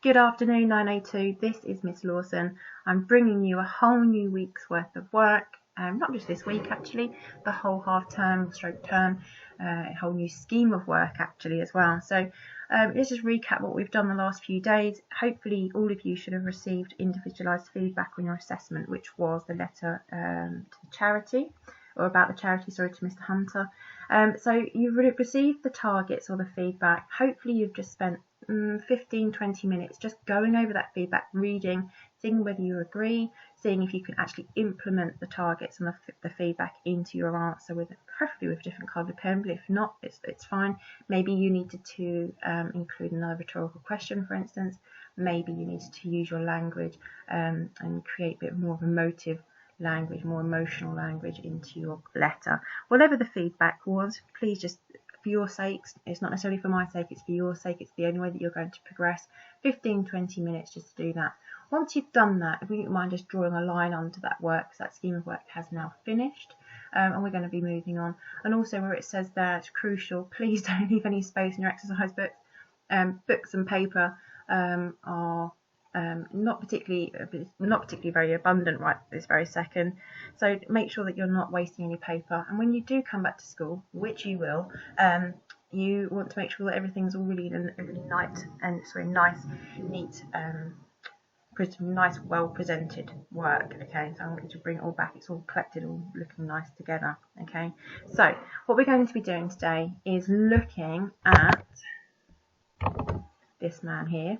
Good afternoon, 902. This is Miss Lawson. I'm bringing you a whole new week's worth of work. Not just this week, actually, the whole half term, stroke term, a whole new scheme of work, actually, as well. So let's just recap what we've done the last few days. Hopefully, all of you should have received individualised feedback on your assessment, which was the letter to the charity, or about the charity, sorry, to Mr. Hunter. So you've received the targets or the feedback. Hopefully, you've just spent 15-20 minutes just going over that feedback, reading, seeing whether you agree, seeing if you can actually implement the targets and the feedback into your answer, preferably with different coloured pen, but if not, it's fine. Maybe you needed to include another rhetorical question, for instance. Maybe you needed to use your language and create a bit more of emotive language, more emotional language into your letter. Whatever the feedback was, please just, for your sakes, it's not necessarily for my sake, it's for your sake, it's the only way that you're going to progress. 15-20 minutes just to do that. Once you've done that, if you don't mind just drawing a line onto that work, because that scheme of work has now finished, and we're going to be moving on. And also where it says there, it's crucial, please don't leave any space in your exercise books. Books and paper are not particularly very abundant right this very second, so make sure that you're not wasting any paper. And when you do come back to school, which you will, you want to make sure that everything's all really nice, neat, nice, well presented work. Okay, so I want you to bring it all back, it's all collected, all looking nice together. Okay, so what we're going to be doing today is looking at this man here.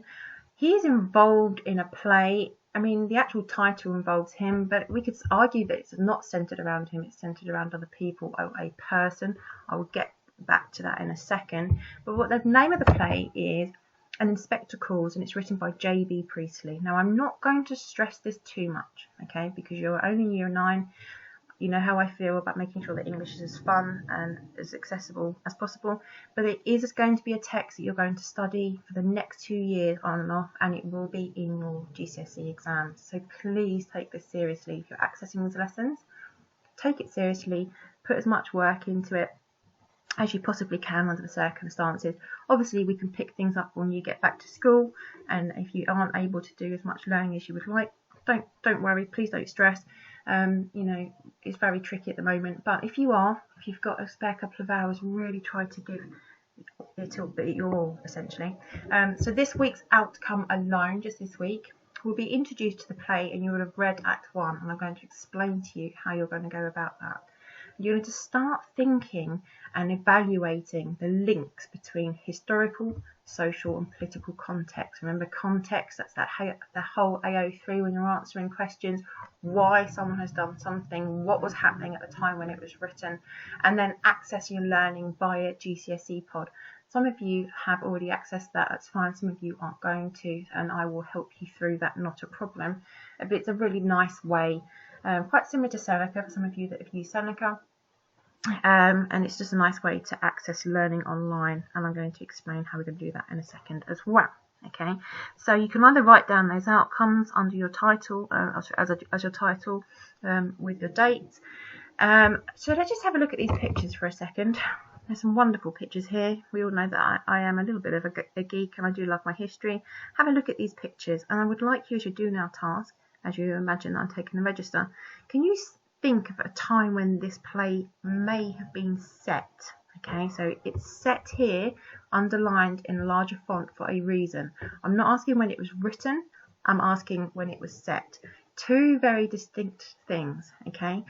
He's involved in a play. I mean, the actual title involves him, but we could argue that it's not centered around him, it's centered around other people, or a person. I will get back to that in a second. But what the name of the play is An Inspector Calls, and it's written by J.B. Priestley. Now, I'm not going to stress this too much, okay, because you're only in year 9. You know how I feel about making sure that English is as fun and as accessible as possible, but it is going to be a text that you're going to study for the next 2 years on and off, and it will be in your GCSE exams. So please take this seriously. If you're accessing these lessons, take it seriously, put as much work into it as you possibly can under the circumstances. Obviously, we can pick things up when you get back to school, and if you aren't able to do as much learning as you would like, don't worry, please don't stress. You know, it's very tricky at the moment, but if you've got a spare couple of hours, really try to give it your all, essentially. So this week's outcome alone, just this week, will be introduced to the play, and you will have read Act 1, and I'm going to explain to you how you're going to go about that. You're going to start thinking and evaluating the links between historical, social and political context. Remember, context, that's the whole AO3 when you're answering questions, why someone has done something, what was happening at the time when it was written, and then accessing and learning via GCSE pod. Some of you have already accessed that, that's fine. Some of you aren't going to, and I will help you through that, not a problem. But it's a really nice way, quite similar to Seneca for some of you that have used Seneca. And it's just a nice way to access learning online, and I'm going to explain how we're going to do that in a second as well. Okay, so you can either write down those outcomes under your title, as your title, with your dates. So let's just have a look at these pictures for a second. There's some wonderful pictures here. We all know that I am a little bit of a geek, and I do love my history. Have a look at these pictures, and I would like you, as you do now task, as you imagine I'm taking the register, can you think of a time when this play may have been set? Okay, so it's set here, underlined in larger font for a reason. I'm not asking when it was written, I'm asking when it was set. Two very distinct things, okay?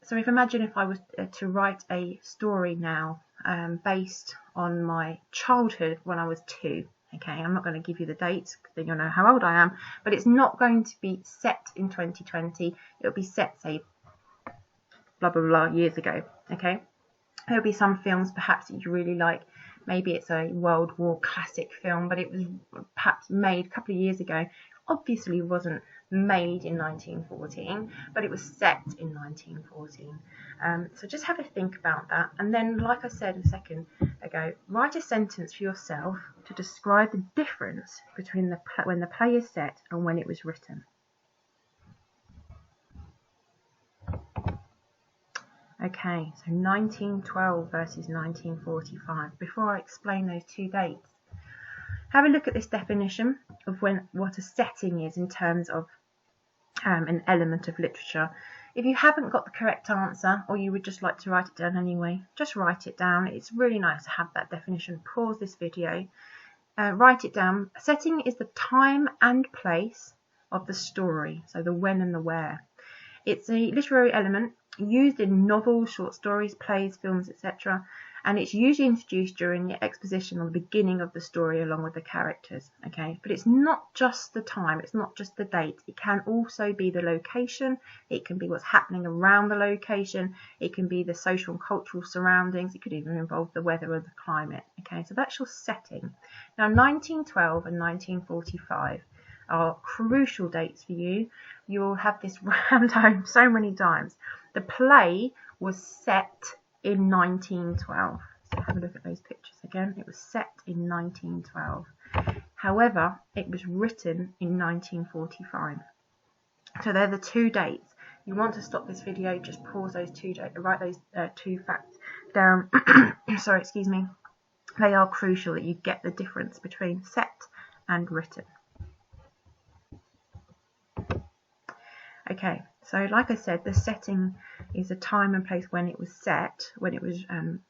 So imagine if I was to write a story now based on my childhood when I was 2. Okay, I'm not going to give you the dates because then you'll know how old I am, but it's not going to be set in 2020. It'll be set, say, blah blah blah years ago. Okay, there'll be some films perhaps that you really like. Maybe it's a World War classic film, but it was perhaps made a couple of years ago. Obviously wasn't made in 1914, but it was set in 1914. So just have a think about that, and then, like I said a second ago, write a sentence for yourself to describe the difference between when the play is set and when it was written. Okay, so 1912 versus 1945. Before I explain those two dates, Have a look at this definition of what a setting is in terms of an element of literature. If you haven't got the correct answer, or you would just like to write it down anyway, just write it down. It's really nice to have that definition. Pause this video, write it down. A setting is the time and place of the story, so the when and the where. It's a literary element used in novels, short stories, plays, films, etc. And it's usually introduced during the exposition or the beginning of the story along with the characters. Okay, but it's not just the time, it's not just the date. It can also be the location. It can be what's happening around the location. It can be the social and cultural surroundings. It could even involve the weather or the climate. Okay, so that's your setting. Now, 1912 and 1945 are crucial dates for you. You'll have this rammed home so many times. The play was set in 1912. So have a look at those pictures again. It was set in 1912. However, it was written in 1945. So they're the two dates. You want to stop this video, just pause those two dates, write those two facts down. Sorry, excuse me. They are crucial that you get the difference between set and written. Okay, so like I said, the setting is a time and place when it was set, when it was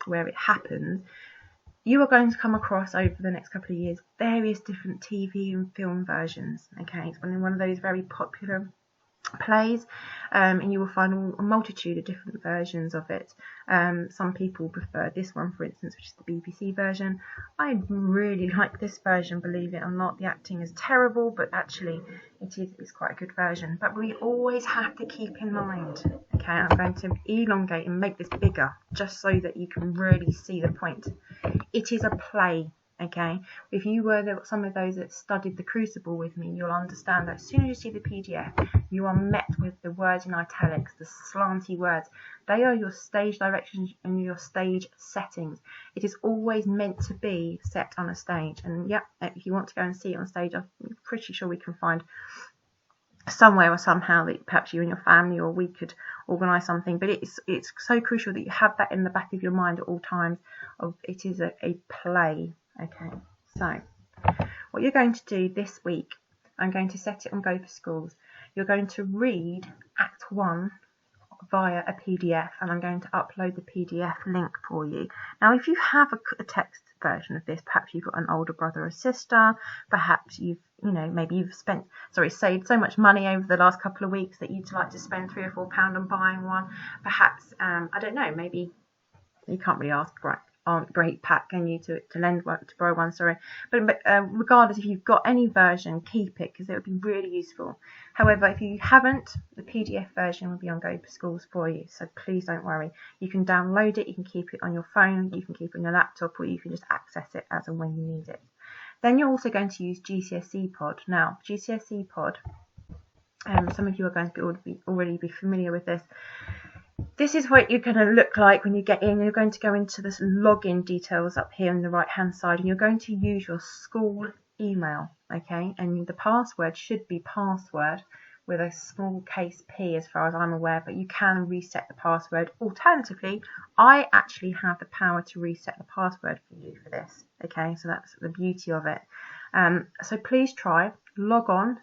where it happened. You are going to come across over the next couple of years various different TV and film versions. Okay, it's one of those very popular plays, and you will find a multitude of different versions of it. Some people prefer this one, for instance, which is the BBC version. I really like this version, believe it or not. The acting is terrible, but actually it's quite a good version. But we always have to keep in mind, okay, I'm going to elongate and make this bigger just so that you can really see the point. It is a play. Okay, if you were some of those that studied The Crucible with me, you'll understand that as soon as you see the PDF, you are met with the words in italics, the slanty words. They are your stage directions and your stage settings. It is always meant to be set on a stage. And yeah, if you want to go and see it on stage, I'm pretty sure we can find somewhere or somehow that perhaps you and your family or we could organise something. But it's so crucial that you have that in the back of your mind at all times. It is a play. Okay, so what you're going to do this week, I'm going to set it on Go for Schools. You're going to read Act 1 via a PDF, and I'm going to upload the PDF link for you. Now, if you have a text version of this, perhaps you've got an older brother or sister, perhaps maybe you've saved so much money over the last couple of weeks that you'd like to spend £3 or £4 on buying one. Perhaps, I don't know, maybe you can't really ask Aunt Great Pat, can you, to borrow one, sorry. But regardless, if you've got any version, keep it, because it would be really useful. However, if you haven't, the PDF version will be on Go for Schools for you, so please don't worry. You can download it, you can keep it on your phone, you can keep it on your laptop, or you can just access it as and when you need it. Then you're also going to use GCSE Pod. Now, GCSE Pod, some of you are going to already be familiar with this. This is what you're going to look like when you get in. You're going to go into this login details up here on the right hand side, and you're going to use your school email, okay? And the password should be password with a small case P as far as I'm aware, but you can reset the password. Alternatively, I actually have the power to reset the password for you for this, okay? So that's the beauty of it. So please try, log on,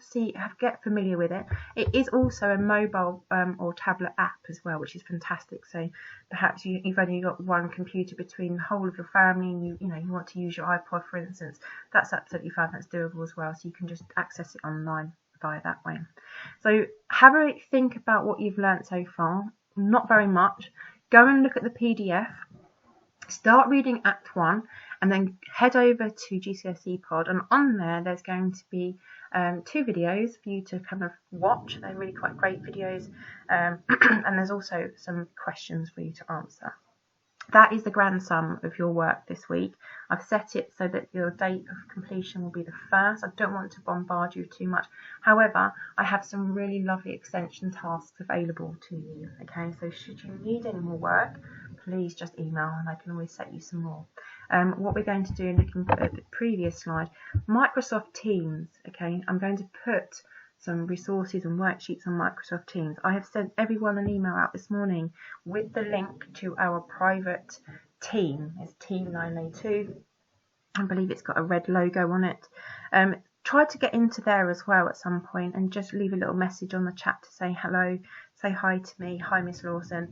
get familiar with it. It is also a mobile or tablet app as well, which is fantastic. So perhaps you've only got one computer between the whole of your family, and you want to use your iPod, for instance. That's absolutely fine. That's doable as well. So you can just access it online via that way. So have a think about what you've learnt so far. Not very much. Go and look at the PDF. Start reading Act 1 and then head over to GCSE Pod, and on there's going to be 2 videos for you to kind of watch. They're really quite great videos, and there's also some questions for you to answer. That is the grand sum of your work this week. I've set it so that your date of completion will be the 1st. I don't want to bombard you too much. However, I have some really lovely extension tasks available to you. Okay, so should you need any more work, please just email and I can always set you some more. What we're going to do, looking at the previous slide, Microsoft Teams. Okay, I'm going to put some resources and worksheets on Microsoft Teams. I have sent everyone an email out this morning with the link to our private team. It's Team 902. I believe it's got a red logo on it. Try to get into there as well at some point and just leave a little message on the chat to say hello, say hi to me, hi Miss Lawson,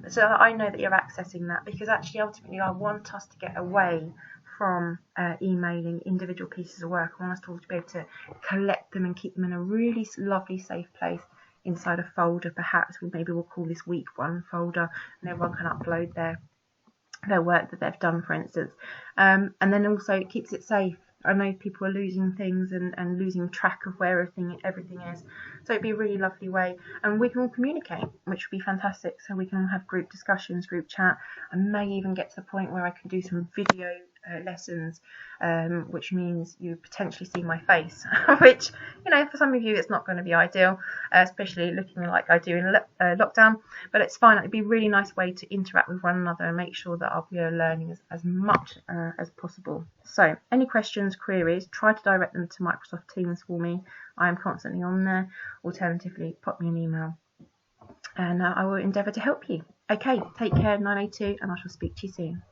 so that I know that you're accessing that, because actually ultimately I want us to get away from emailing individual pieces of work. I want us to be able to collect them and keep them in a really lovely safe place inside a folder. Perhaps maybe we'll call this week 1 folder, and everyone can upload their work that they've done, for instance, and then also it keeps it safe. I know people are losing things and losing track of where everything is, so it'd be a really lovely way, and we can all communicate, which would be fantastic. So we can have group discussions, group chat, and may even get to the point where I can do some video lessons, which means you potentially see my face, which, you know, for some of you it's not going to be ideal, especially looking like I do in lockdown, but it's fine. It'd be a really nice way to interact with one another and make sure that we are learning as much as possible. So any questions, queries, try to direct them to Microsoft Teams for me. I am constantly on there. Alternatively, pop me an email and I will endeavour to help you. Okay, take care, 902, and I shall speak to you soon.